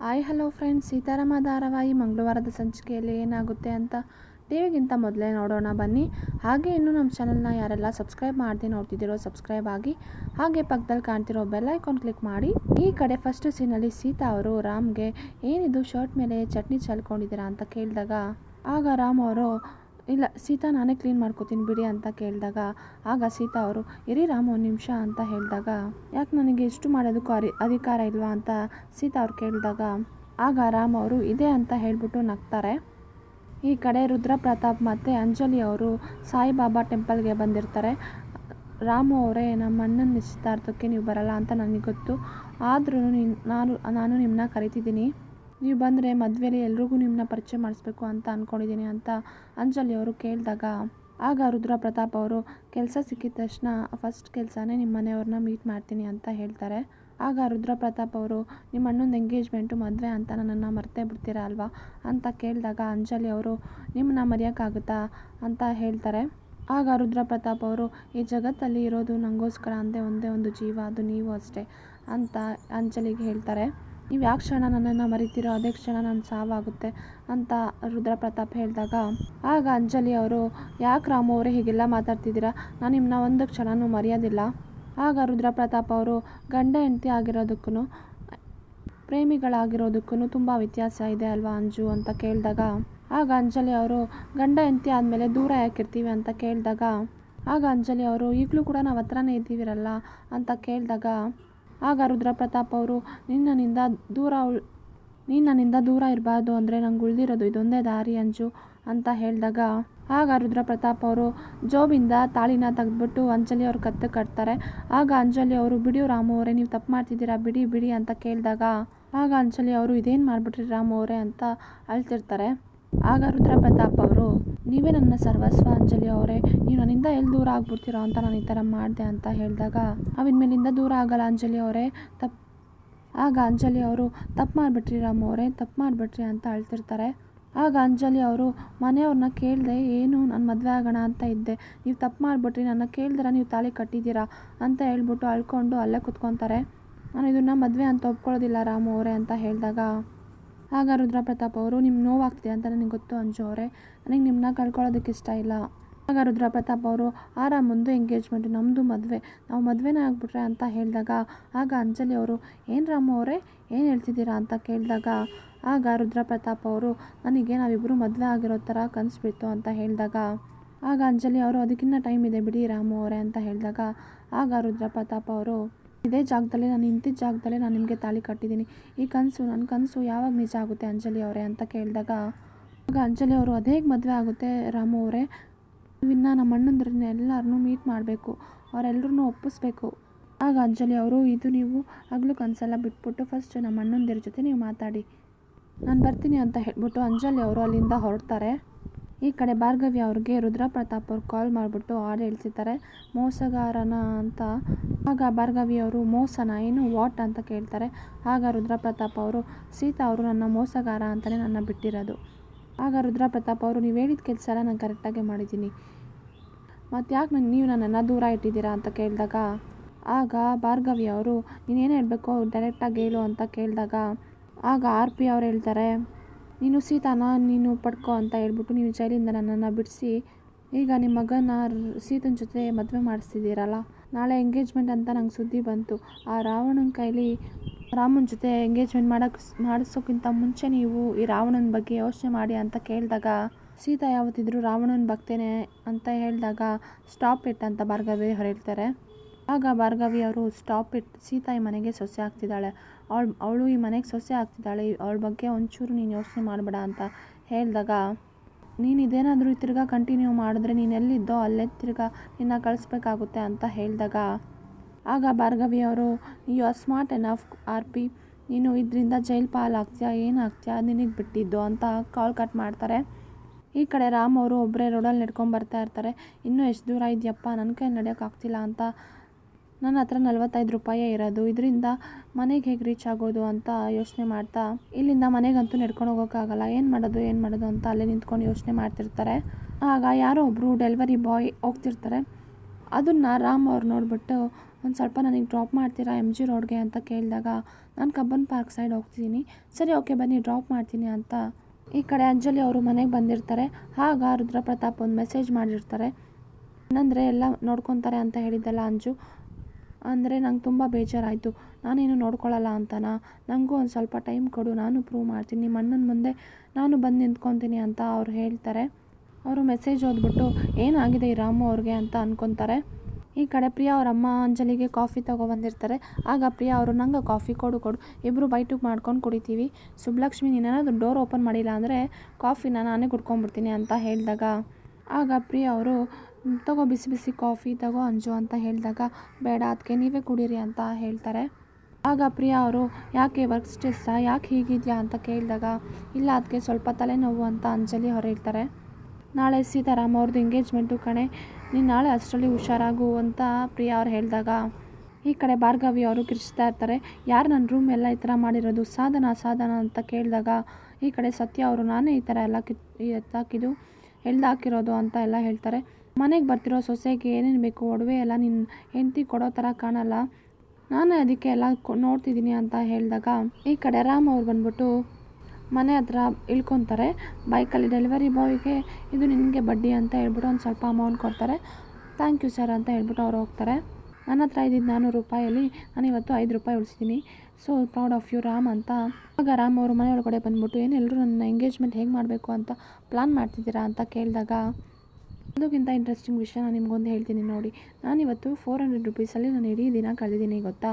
Hi hello friends, Seetharama ಧಾರಾವಾಹಿ ಮಂಗಳವಾರದ ಸಂಚಿಕೆಯಲ್ಲಿ ಏನಾಗುತ್ತೆ ಅಂತ ಟಿವಿಗಿಂತ ಮೊದಲೇ ನೋಡೋಣ ಬನ್ನಿ. ಹಾಗೆ ಇನ್ನೂ ನಮ್ಮ ಚಾನಲ್ನ ಯಾರೆಲ್ಲ ಸಬ್ಸ್ಕ್ರೈಬ್ ಮಾಡದೆ ನೋಡ್ತಿದ್ದೀರೋ ಸಬ್ಸ್ಕ್ರೈಬ್ ಆಗಿ, ಹಾಗೆ ಪಕ್ಕದಲ್ಲಿ ಕಾಣ್ತಿರೋ ಬೆಲ್ ಐಕಾನ್ ಕ್ಲಿಕ್ ಮಾಡಿ. ಈ ಕಡೆ ಫಸ್ಟ್ ಸೀನಲ್ಲಿ ಸೀತಾ ಅವರು ರಾಮ್ಗೆ ಏನಿದು ಶರ್ಟ್ ಮೇಲೆ ಚಟ್ನಿ ಚೆಲ್ಕೊಂಡಿದ್ದೀರಾ ಅಂತ ಕೇಳಿದಾಗ, ಆಗ ರಾಮ್ ಅವರು ಇಲ್ಲ ಸೀತಾ ನಾನೇ ಕ್ಲೀನ್ ಮಾಡ್ಕೋತೀನಿ ಬಿಡಿ ಅಂತ ಕೇಳಿದಾಗ, ಆಗ ಸೀತಾ ಅವರು ಇರಿ ರಾಮ್ ಒಂದು ನಿಮಿಷ ಅಂತ ಹೇಳಿದಾಗ, ಯಾಕೆ ನನಗೆ ಇಷ್ಟು ಮಾಡೋದಕ್ಕೂ ಅಧಿಕಾರ ಇಲ್ವಾ ಅಂತ ಸೀತಾ ಅವ್ರು ಕೇಳಿದಾಗ, ಆಗ ರಾಮ್ ಅವರು ಇದೆ ಅಂತ ಹೇಳ್ಬಿಟ್ಟು ನಗ್ತಾರೆ. ಈ ಕಡೆ ರುದ್ರ ಪ್ರತಾಪ್ ಮತ್ತು ಅಂಜಲಿ ಅವರು ಸಾಯಿಬಾಬಾ ಟೆಂಪಲ್ಗೆ ಬಂದಿರ್ತಾರೆ. ರಾಮು ಅವರೇ, ನಮ್ಮ ಅಣ್ಣನ ನಿಶ್ಚಿತಾರ್ಥಕ್ಕೆ ನೀವು ಬರಲ್ಲ ಅಂತ ನನಗೆ ಗೊತ್ತು, ಆದ್ರೂ ನಾನು ನಿಮ್ಮನ್ನ ಕರಿತಿದ್ದೀನಿ, ನೀವು ಬಂದರೆ ಮದುವೆಯಲ್ಲಿ ಎಲ್ರಿಗೂ ನಿಮ್ಮನ್ನ ಪರಿಚಯ ಮಾಡಿಸ್ಬೇಕು ಅಂತ ಅಂದ್ಕೊಂಡಿದ್ದೀನಿ ಅಂತ ಅಂಜಲಿ ಅವರು ಕೇಳಿದಾಗ, ಆಗ ರುದ್ರ ಪ್ರತಾಪ್ ಅವರು ಕೆಲಸ ಸಿಕ್ಕಿದ ತಕ್ಷಣ ಫಸ್ಟ್ ಕೆಲಸನೇ ನಿಮ್ಮ ಮನೆಯವ್ರನ್ನ ಮೀಟ್ ಮಾಡ್ತೀನಿ ಅಂತ ಹೇಳ್ತಾರೆ. ಆಗ ರುದ್ರ ಪ್ರತಾಪ್ ಅವರು ನಿಮ್ಮ ಅಣ್ಣನ ಎಂಗೇಜ್ಮೆಂಟು ಮದುವೆ ಅಂತ ನನ್ನನ್ನು ಮರ್ತೇ ಬಿಡ್ತೀರಾ ಅಲ್ವಾ ಅಂತ ಕೇಳಿದಾಗ, ಅಂಜಲಿ ಅವರು ನಿಮ್ಮನ್ನ ಮರೆಯೋಕ್ಕಾಗುತ್ತಾ ಅಂತ ಹೇಳ್ತಾರೆ. ಆಗ ರುದ್ರ ಪ್ರತಾಪ್ ಅವರು ಈ ಜಗತ್ತಲ್ಲಿ ಇರೋದು ನನಗೋಸ್ಕರ ಒಂದೇ ಒಂದು ಜೀವ, ಅದು ನೀವು ಅಷ್ಟೇ ಅಂತ ಅಂಜಲಿಗೆ ಹೇಳ್ತಾರೆ. ನೀವು ಯಾವ ಕ್ಷಣ ನನ್ನನ್ನು ಮರಿತೀರೋ ಅದೇ ಕ್ಷಣ ನನ್ನ ಸಾವಾಗುತ್ತೆ ಅಂತ ರುದ್ರ ಪ್ರತಾಪ್ ಹೇಳಿದಾಗ, ಆಗ ಅಂಜಲಿ ಅವರು ಯಾಕೆ ರಾಮು ಅವರೇ ಹೀಗೆಲ್ಲ ಮಾತಾಡ್ತಿದ್ದೀರಾ, ನಾನು ನಿಮ್ಮನ್ನ ಒಂದು ಕ್ಷಣನೂ ಮರೆಯೋದಿಲ್ಲ. ಆಗ ರುದ್ರ ಪ್ರತಾಪ್ ಅವರು ಗಂಡ ಹೆಂಡತಿ ಆಗಿರೋದಕ್ಕೂ ಪ್ರೇಮಿಗಳಾಗಿರೋದಕ್ಕೂ ತುಂಬ ವ್ಯತ್ಯಾಸ ಇದೆ ಅಲ್ವಾ ಅಂಜು ಅಂತ ಕೇಳಿದಾಗ, ಆಗ ಅಂಜಲಿ ಅವರು ಗಂಡ ಹೆಂಡತಿ ಆದಮೇಲೆ ದೂರ ಯಾಕಿರ್ತೀವಿ ಅಂತ ಕೇಳಿದಾಗ, ಆಗ ಅಂಜಲಿ ಅವರು ಈಗಲೂ ಕೂಡ ನಾವು ಹತ್ರನೇ ಇದ್ದೀವಿರಲ್ಲ ಅಂತ ಕೇಳಿದಾಗ, ಆಗ ರುದ್ರ ಪ್ರತಾಪ್ ಅವರು ನೀನು ನನ್ನಿಂದ ದೂರ ಇರಬಾರ್ದು ಅಂದರೆ ನಂಗೆ ಉಳಿದಿರೋದು ಇದೊಂದೇ ದಾರಿ ಅಂಜು ಅಂತ ಹೇಳಿದಾಗ, ಆಗ ರುದ್ರ ಪ್ರತಾಪ್ ಅವರು ಜೋಬಿಂದ ತಾಳಿನ ತೆಗೆದ್ಬಿಟ್ಟು ಅಂಜಲಿ ಅವ್ರ ಕತ್ತು ಕಟ್ತಾರೆ. ಆಗ ಅಂಜಲಿ ಅವರು ಬಿಡಿ ರಾಮು ಅವರೇ, ನೀವು ತಪ್ಪು ಮಾಡ್ತಿದ್ದೀರಾ ಬಿಡಿ ಅಂತ ಕೇಳಿದಾಗ, ಆಗ ಅಂಜಲಿ ಅವರು ಇದೇನು ಮಾಡಿಬಿಟ್ರಿ ರಾಮು ಅವರೇ ಅಂತ ಅಳ್ತಿರ್ತಾರೆ. ಆಗ ರುದ್ರ ಪ್ರತಾಪ್ ಅವರು ನೀವೇ ನನ್ನ ಸರ್ವಸ್ವ ಅಂಜಲಿ ಅವರೇ, ನೀವು ನನ್ನಿಂದ ಎಲ್ಲಿ ದೂರ ಆಗ್ಬಿಡ್ತೀರೋ ಅಂತ ನಾನು ಈ ಥರ ಮಾಡಿದೆ ಅಂತ ಹೇಳಿದಾಗ, ಅವಿನ್ಮೇಲಿಂದ ದೂರ ಆಗಲ್ಲ ಅಂಜಲಿ ಅವರೇ, ಆಗ ಅಂಜಲಿ ಅವರು ತಪ್ಪು ಮಾಡಿಬಿಟ್ರಿ ರಾಮು ಅವರೇ, ತಪ್ಪು ಮಾಡಿಬಿಟ್ರಿ ಅಂತ ಅಳ್ತಿರ್ತಾರೆ. ಆಗ ಅಂಜಲಿ ಅವರು ಮನೆಯವ್ರನ್ನ ಕೇಳಿದೆ, ಏನು ನಾನು ಮದುವೆ ಆಗೋಣ ಅಂತ ಇದ್ದೆ, ನೀವು ತಪ್ಪು ಮಾಡಿಬಿಟ್ರಿ, ನನ್ನ ಕೇಳಿದ್ರೆ ನೀವು ತಾಳಿ ಕಟ್ಟಿದ್ದೀರಾ ಅಂತ ಹೇಳ್ಬಿಟ್ಟು ಅಳ್ಕೊಂಡು ಅಲ್ಲೇ ಕುತ್ಕೊತಾರೆ. ನಾನು ಇದನ್ನು ಮದುವೆ ಅಂತ ಒಪ್ಕೊಳ್ಳೋದಿಲ್ಲ ರಾಮು ಅವರೇ ಅಂತ ಹೇಳಿದಾಗ, ಆಗ ರುದ್ರ ಪ್ರತಾಪ್ ಅವರು ನಿಮ್ಗೆ ನೋವಾಗ್ತಿದೆ ಅಂತ ನನಗೆ ಗೊತ್ತು ಅಂಜು ಅವರೇ, ನನಗೆ ನಿಮ್ಮನ್ನ ಕಳ್ಕೊಳ್ಳೋದಕ್ಕೆ ಇಷ್ಟ ಇಲ್ಲ. ಆಗ ರುದ್ರ ಪ್ರತಾಪ್ ಅವರು ಮುಂದೆ ಎಂಗೇಜ್ಮೆಂಟು ನಮ್ಮದು ಮದುವೆ, ನಾವು ಮದುವೆನೇ ಆಗ್ಬಿಟ್ರೆ ಅಂತ ಹೇಳಿದಾಗ, ಆಗ ಅಂಜಲಿ ಅವರು ಏನು ರಾಮು ಅವರೇ ಏನು ಹೇಳ್ತಿದ್ದೀರಾ ಅಂತ ಕೇಳಿದಾಗ, ಆಗ ರುದ್ರ ಪ್ರತಾಪ್ ಅವರು ನನಗೆ ನಾವಿಬ್ಬರು ಮದುವೆ ಆಗಿರೋ ಥರ ಕನಸು ಬಿತ್ತು ಅಂತ ಹೇಳಿದಾಗ, ಆಗ ಅಂಜಲಿ ಅವರು ಅದಕ್ಕಿಂತ ಟೈಮ್ ಇದೆ ಬಿಡಿ ರಾಮು ಅವರೇ ಅಂತ ಹೇಳಿದಾಗ, ಆಗ ರುದ್ರ ಪ್ರತಾಪ್ ಅವರು ಇದೇ ಜಾಗದಲ್ಲೇ ನಾನು ನಿಂತಿದ್ದ ಜಾಗದಲ್ಲೇ ನಾನು ನಿಮಗೆ ತಾಳಿ ಕಟ್ಟಿದ್ದೀನಿ, ಈ ನನ್ನ ಕನಸು ಯಾವಾಗ ನಿಜ ಆಗುತ್ತೆ ಅಂಜಲಿ ಅವರೇ ಅಂತ ಕೇಳಿದಾಗ, ಆಗ ಅಂಜಲಿ ಅವರು ಅದೇ ಮದುವೆ ಆಗುತ್ತೆ ರಾಮು ಅವರೇ, ಇನ್ನು ನಮ್ಮ ಅಣ್ಣಂದ್ರನ್ನ ಎಲ್ಲರನ್ನೂ ಮೀಟ್ ಮಾಡಬೇಕು, ಅವರೆಲ್ಲರೂ ಒಪ್ಪಿಸ್ಬೇಕು. ಆಗ ಅಂಜಲಿ ಅವರು ಇದು ನೀವು ಹಗಲು ಕನಸೆಲ್ಲ ಬಿಟ್ಬಿಟ್ಟು ಫಸ್ಟ್ ನಮ್ಮ ಅಣ್ಣಂದಿರ ಜೊತೆ ನೀವು ಮಾತಾಡಿ, ನಾನು ಬರ್ತೀನಿ ಅಂತ ಹೇಳ್ಬಿಟ್ಟು ಅಂಜಲಿ ಅವರು ಅಲ್ಲಿಂದ ಹೊರಡ್ತಾರೆ. ಈ ಕಡೆ ಭಾರ್ಗವಿ ಅವ್ರಿಗೆ ರುದ್ರ ಪ್ರತಾಪ್ ಅವ್ರು ಕಾಲ್ ಮಾಡಿಬಿಟ್ಟು ಹಾಡು ಹೇಳ್ತಿರ್ತಾರೆ, ಮೋಸಗಾರನ ಅಂತ. ಆಗ ಭಾರ್ಗವಿ ಅವರು ಮೋಸನ ಏನು ವಾಟ್ ಅಂತ ಕೇಳ್ತಾರೆ. ಆಗ ರುದ್ರ ಪ್ರತಾಪ್ ಅವರು ಸೀತಾ ಅವರು ನನ್ನ ಮೋಸಗಾರ ಅಂತಲೇ ನನ್ನ ಬಿಟ್ಟಿರೋದು. ಆಗ ರುದ್ರ ಪ್ರತಾಪ್ ಅವರು ನೀವು ಹೇಳಿದ ಕೆಲಸ ಎಲ್ಲ ನಾನು ಕರೆಕ್ಟಾಗಿ ಮಾಡಿದ್ದೀನಿ, ಮತ್ತು ಯಾಕೆ ನೀವು ನನ್ನನ್ನು ದೂರ ಇಟ್ಟಿದ್ದೀರಾ ಅಂತ ಕೇಳಿದಾಗ, ಆಗ ಭಾರ್ಗವಿ ಅವರು ನೀನೇನು ಹೇಳಬೇಕು ಡೈರೆಕ್ಟಾಗಿ ಹೇಳು ಅಂತ ಕೇಳಿದಾಗ, ಆಗ RP ಅವ್ರು ಹೇಳ್ತಾರೆ, ನೀನು ಸೀತಾನ ನೀನು ಪಡ್ಕೊ ಅಂತ ಹೇಳ್ಬಿಟ್ಟು ನೀವು ಜೈಲಿಂದ ನನ್ನನ್ನು ಬಿಡಿಸಿ ಈಗ ನಿಮ್ಮ ಮಗನ ಸೀತನ ಜೊತೆ ಮದುವೆ ಮಾಡಿಸ್ತಿದ್ದೀರಲ್ಲ, ನಾಳೆ ಎಂಗೇಜ್ಮೆಂಟ್ ಅಂತ ನಂಗೆ ಸುದ್ದಿ ಬಂತು, ಆ ರಾವಣನ ಕೈಲಿ ರಾಮನ ಜೊತೆ ಎಂಗೇಜ್ಮೆಂಟ್ ಮಾಡಿಸೋಕ್ಕಿಂತ ಮುಂಚೆ ನೀವು ಈ ರಾವಣನ ಬಗ್ಗೆ ಯೋಚನೆ ಮಾಡಿ ಅಂತ ಕೇಳಿದಾಗ, ಸೀತಾ ಯಾವತ್ತಿದ್ರೂ ರಾವಣನ ಭಕ್ತೇನೆ ಅಂತ ಹೇಳಿದಾಗ ಸ್ಟಾಪ್ ಇಟ್ ಅಂತ ಭಾರ್ಗವಿ ಅವ್ರು ಹೇಳ್ತಾರೆ. ಆಗ ಭಾರ್ಗವಿ ಅವರು ಸ್ಟಾಪ್ ಇಟ್, ಸೀತಾ ಈ ಮನೆಗೆ ಸೊಸೆ ಆಗ್ತಿದ್ದಾಳೆ, ಅವಳು ಈ ಮನೆಗೆ ಸೊಸೆ ಆಗ್ತಿದ್ದಾಳೆ, ಅವಳ ಬಗ್ಗೆ ಒಂಚೂರು ನೀನು ಯೋಚನೆ ಮಾಡಬೇಡ ಅಂತ ಹೇಳಿದಾಗ, ನೀನು ಇದೇನಾದರೂ ತಿರ್ಗಾ ಕಂಟಿನ್ಯೂ ಮಾಡಿದ್ರೆ ನೀನು ಎಲ್ಲಿದ್ದೋ ಅಲ್ಲೇ ತಿರ್ಗಾ ನಿನ್ನ ಕಳಿಸ್ಬೇಕಾಗುತ್ತೆ ಅಂತ ಹೇಳಿದಾಗ, ಆಗ ಭಾರ್ಗವಿ ಅವರು you are smart enough RP, ನೀನು ಇದರಿಂದ ಜೈಲ್ ಪಾಲಾಗ್ತೀಯಾ ಏನಾಗ್ತೀಯಾ ನಿನಗೆ ಬಿಟ್ಟಿದ್ದು ಅಂತ ಕಾಲ್ ಕಟ್ ಮಾಡ್ತಾರೆ. ಈ ಕಡೆ ರಾಮ್ ಅವರು ಒಬ್ಬರೇ ರೋಡಲ್ಲಿ ನಡ್ಕೊಂಡು ಬರ್ತಾ ಇರ್ತಾರೆ. ಇನ್ನೂ ಎಷ್ಟು ದೂರ ಇದೆಯಪ್ಪ, ನನ್ನ ಕೈ ನಡೆಯೋಕ್ಕಾಗ್ತಿಲ್ಲ ಅಂತ, ನನ್ನ ಹತ್ರ 45 ರೂಪಾಯೇ ಇರೋದು, ಇದರಿಂದ ಮನೆಗೆ ಹೇಗೆ ರೀಚ್ ಆಗೋದು ಅಂತ ಯೋಚನೆ ಮಾಡ್ತಾ, ಇಲ್ಲಿಂದ ಮನೆಗಂತೂ ನಡ್ಕೊಂಡು ಹೋಗೋಕ್ಕಾಗಲ್ಲ, ಏನು ಮಾಡೋದು ಅಂತ ಅಲ್ಲೇ ನಿಂತ್ಕೊಂಡು ಯೋಚನೆ ಮಾಡ್ತಿರ್ತಾರೆ. ಆಗ ಯಾರೋ ಒಬ್ಬರು ಡೆಲಿವರಿ ಬಾಯ್ ಹೋಗ್ತಿರ್ತಾರೆ. ಅದನ್ನು ರಾಮ್ ಅವ್ರು ನೋಡಿಬಿಟ್ಟು ಒಂದು ಸ್ವಲ್ಪ ನನಗೆ ಡ್ರಾಪ್ ಮಾಡ್ತೀರಾ MG ರೋಡ್ಗೆ ಅಂತ ಕೇಳಿದಾಗ ನಾನು ಕಬ್ಬನ್ ಪಾರ್ಕ್ ಸೈಡ್ ಹೋಗ್ತಿದ್ದೀನಿ. ಸರಿ ಓಕೆ ಬನ್ನಿ ಡ್ರಾಪ್ ಮಾಡ್ತೀನಿ ಅಂತ ಈ ಕಡೆ ಅಂಜಲಿ ಅವರು ಮನೆಗೆ ಬಂದಿರ್ತಾರೆ. ಆಗ ರುದ್ರಪ್ರತಾಪ್ ಒಂದು ಮೆಸೇಜ್ ಮಾಡಿರ್ತಾರೆ. ಏನಂದರೆ ಎಲ್ಲ ನೋಡ್ಕೊತಾರೆ ಅಂತ ಹೇಳಿದ್ದಲ್ಲ ಅಂಜು, ಅಂದರೆ ನಂಗೆ ತುಂಬ ಬೇಜಾರಾಯಿತು, ನಾನೇನು ನೋಡ್ಕೊಳ್ಳಲ್ಲ ಅಂತನಾ, ನನಗೂ ಒಂದು ಸ್ವಲ್ಪ ಟೈಮ್ ಕೊಡು, ನಾನು ಪ್ರೂವ್ ಮಾಡ್ತೀನಿ, ನಿಮ್ಮ ಅಣ್ಣನ ಮುಂದೆ ನಾನು ಬಂದು ನಿಂತ್ಕೊತೀನಿ ಅಂತ ಅವ್ರು ಹೇಳ್ತಾರೆ. ಅವರು ಮೆಸೇಜ್ ಓದ್ಬಿಟ್ಟು ಏನಾಗಿದೆ ಈ ರಾಮು ಅವ್ರಿಗೆ ಅಂತ ಅಂದ್ಕೊತಾರೆ. ಈ ಕಡೆ ಪ್ರಿಯಾ ಅವ್ರ ಅಮ್ಮ ಅಂಜಲಿಗೆ ಕಾಫಿ ತೊಗೊಬಂದಿರ್ತಾರೆ. ಆಗ ಪ್ರಿಯಾ ಅವರು ನಂಗೆ ಕಾಫಿ ಕೊಡು ಇಬ್ಬರು ಬೈಟು ಮಾಡ್ಕೊಂಡು ಕುಡಿತೀವಿ. ಸುಬ್ಲಕ್ಷ್ಮಿ ನೀನೇನಾದ್ರು ಡೋರ್ ಓಪನ್ ಮಾಡಿಲ್ಲ ಅಂದರೆ ಕಾಫಿನ ನಾನೇ ಕುಡ್ಕೊಂಡ್ಬಿಡ್ತೀನಿ ಅಂತ ಹೇಳಿದಾಗ ಆಗ ಪ್ರಿಯಾ ಅವರು ತಗೋ ಬಿಸಿ ಬಿಸಿ ಕಾಫಿ ತಗೋ ಅಂಜು ಅಂತ ಹೇಳಿದಾಗ ಬೇಡ ಅದಕ್ಕೆ ನೀವೇ ಕುಡೀರಿ ಅಂತ ಹೇಳ್ತಾರೆ. ಆಗ ಪ್ರಿಯಾ ಅವರು ಯಾಕೆ ವರ್ಕ್ ಸ್ಟ್ರೆಸ್ಸಾ, ಯಾಕೆ ಹೀಗಿದೆಯಾ ಅಂತ ಕೇಳಿದಾಗ ಇಲ್ಲ ಅದಕ್ಕೆ ಸ್ವಲ್ಪ ತಲೆನೋವು ಅಂತ ಅಂಜಲಿ ಅವ್ರು ಹೇಳ್ತಾರೆ. ನಾಳೆ ಸೀತಾರಾಮ್ ಅವ್ರದ್ದು ಎಂಗೇಜ್ಮೆಂಟು ಕಣೆ, ನೀನು ನಾಳೆ ಅಷ್ಟರಲ್ಲಿ ಹುಷಾರಾಗು ಅಂತ ಪ್ರಿಯಾ ಅವ್ರು ಹೇಳಿದಾಗ ಈ ಕಡೆ ಭಾರ್ಗವಿ ಅವರು ಕಿರ್ಚ್ತಾ ಇರ್ತಾರೆ. ಯಾರು ನನ್ನ ರೂಮ್ ಎಲ್ಲ ಈ ಥರ ಮಾಡಿರೋದು, ಸಾಧನ ಅಂತ ಕೇಳಿದಾಗ ಈ ಕಡೆ ಸತ್ಯ ಅವರು ನಾನೇ ಈ ಥರ ಎಲ್ಲ ಎತ್ತಾಕಿದ್ದು ಎಳ್ದಾಕಿರೋದು ಅಂತ ಎಲ್ಲ ಹೇಳ್ತಾರೆ. ಮನೆಗೆ ಬರ್ತಿರೋ ಸೊಸೆಗೆ ಏನೇನು ಬೇಕು ಒಡವೆ ಎಲ್ಲ ನಿನ್ನ ಹೆಂಡತಿ ಕೊಡೋ ಥರ ಕಾಣಲ್ಲ, ನಾನೇ ಅದಕ್ಕೆ ಎಲ್ಲ ನೋಡ್ತಿದ್ದೀನಿ ಅಂತ ಹೇಳಿದಾಗ ಈ ಕಡೆ ರಾಮ್ ಅವ್ರು ಬಂದ್ಬಿಟ್ಟು ಮನೆ ಹತ್ರ ಇಳ್ಕೊತಾರೆ. ಬೈಕಲ್ಲಿ ಡೆಲಿವರಿ ಬಾಯ್ಗೆ ಇದು ನಿನಗೆ ಬಡ್ಡಿ ಅಂತ ಹೇಳ್ಬಿಟ್ಟು ಒಂದು ಸ್ವಲ್ಪ ಅಮೌಂಟ್ ಕೊಡ್ತಾರೆ. ಥ್ಯಾಂಕ್ ಯು ಸರ್ ಅಂತ ಹೇಳ್ಬಿಟ್ಟು ಅವ್ರು ಹೋಗ್ತಾರೆ. ನನ್ನ ಹತ್ರ ಇದ್ದಿದ್ದು 400 ರೂಪಾಯಲ್ಲಿ ನಾನು ಇವತ್ತು 5 ರೂಪಾಯಿ ಉಳಿಸಿದ್ದೀನಿ, so proud of you Ram ಅಂತ. ಆಗ ರಾಮ್ ಅವರು ಮನೆ ಒಳಗಡೆ ಬಂದ್ಬಿಟ್ಟು ಏನು ಎಲ್ಲರೂ ನನ್ನ ಎಂಗೇಜ್ಮೆಂಟ್ ಹೇಗೆ ಮಾಡಬೇಕು ಅಂತ ಪ್ಲ್ಯಾನ್ ಮಾಡ್ತಿದ್ದೀರಾ ಅಂತ ಕೇಳಿದಾಗ ಅದಕ್ಕಿಂತ ಇಂಟ್ರೆಸ್ಟಿಂಗ್ ವಿಷಯ ನಾನು ನಿಮ್ಗೊಂದು ಹೇಳ್ತೀನಿ ನೋಡಿ. ನಾನಿವತ್ತು 400 ರೂಪೀಸಲ್ಲಿ ನಾನು ಇಡೀ ದಿನ ಕಳೆದಿದ್ದೀನಿ ಗೊತ್ತಾ,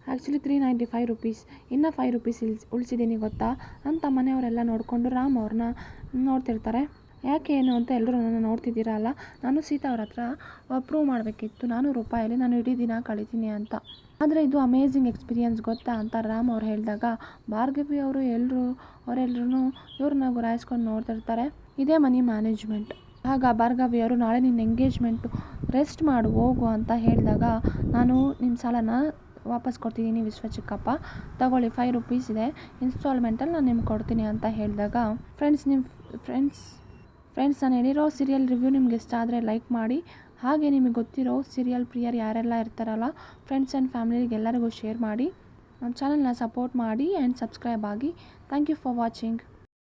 ಆ್ಯಕ್ಚುಲಿ 395 ರೂಪೀಸ್, ಇನ್ನೂ 5 ರೂಪೀಸ್ ಉಳಿಸಿದ್ದೀನಿ ಗೊತ್ತಾ ಅಂತ ಮನೆಯವರೆಲ್ಲ ನೋಡಿಕೊಂಡು ರಾಮ್ ಅವ್ರನ್ನ ನೋಡ್ತಿರ್ತಾರೆ. ಯಾಕೆ ಏನು ಅಂತ ಎಲ್ಲರೂ ನನ್ನ ನೋಡ್ತಿದ್ದೀರಲ್ಲ, ನಾನು ಸೀತಾ ಅವ್ರ ಹತ್ರ ಪ್ರೂವ್ ಮಾಡಬೇಕಿತ್ತು 400 ರೂಪಾಯಲ್ಲಿ ನಾನು ಇಡೀ ದಿನ ಕಳಿತೀನಿ ಅಂತ, ಆದರೆ ಇದು ಅಮೇಝಿಂಗ್ ಎಕ್ಸ್ಪೀರಿಯನ್ಸ್ ಗೊತ್ತಾ ಅಂತ ರಾಮ್ ಅವ್ರು ಹೇಳಿದಾಗ ಭಾರ್ಗವಿ ಅವರು ಅವರೆಲ್ಲರೂ ಇವ್ರನ್ನ ಗುರಾಯಿಸ್ಕೊಂಡು ನೋಡ್ತಿರ್ತಾರೆ. ಇದೇ ಮನಿ ಮ್ಯಾನೇಜ್ಮೆಂಟ್. ಆಗ ಭಾರ್ಗವಿ ಅವರು ನಾಳೆ ನಿನ್ನ ಎಂಗೇಜ್ಮೆಂಟು, ರೆಸ್ಟ್ ಮಾಡು ಹೋಗು ಅಂತ ಹೇಳಿದಾಗ ನಾನು ನಿಮ್ಮ ಸಾಲನ ವಾಪಸ್ ಕೊಡ್ತಿದ್ದೀನಿ ವಿಶ್ವಚಿಕ್ಕಪ್ಪ, ತಗೊಳ್ಳಿ 5 ರೂಪೀಸ್ ಇದೆ, ಇನ್ಸ್ಟಾಲ್ಮೆಂಟಲ್ಲಿ ನಾನು ನಿಮ್ಗೆ ಕೊಡ್ತೀನಿ ಅಂತ ಹೇಳಿದಾಗ ಫ್ರೆಂಡ್ಸ್ ನಾನು ಹೇಳಿರೋ ಸೀರಿಯಲ್ ರಿವ್ಯೂ ನಿಮ್ಗೆ ಇಷ್ಟ ಆದರೆ ಲೈಕ್ ಮಾಡಿ, ಹಾಗೆ ನಿಮಗೆ ಗೊತ್ತಿರೋ ಸೀರಿಯಲ್ ಪ್ರಿಯರ್ ಯಾರೆಲ್ಲ ಇರ್ತಾರಲ್ಲ ಫ್ರೆಂಡ್ಸ್ ಆ್ಯಂಡ್ ಫ್ಯಾಮಿಲಿಗೆ ಎಲ್ಲರಿಗೂ ಶೇರ್ ಮಾಡಿ, ನಮ್ಮ ಚಾನಲ್ನ ಸಪೋರ್ಟ್ ಮಾಡಿ ಆ್ಯಂಡ್ ಸಬ್ಸ್ಕ್ರೈಬ್ ಆಗಿ. Thank you for watching.